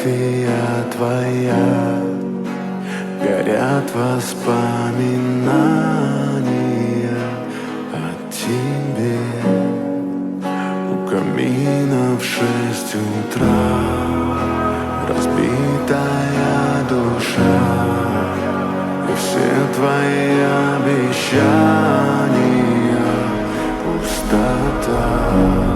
фотография твоя, горят воспоминания о тебе. У камина в 6 утра разбитая душа, и все твои обещания пустота.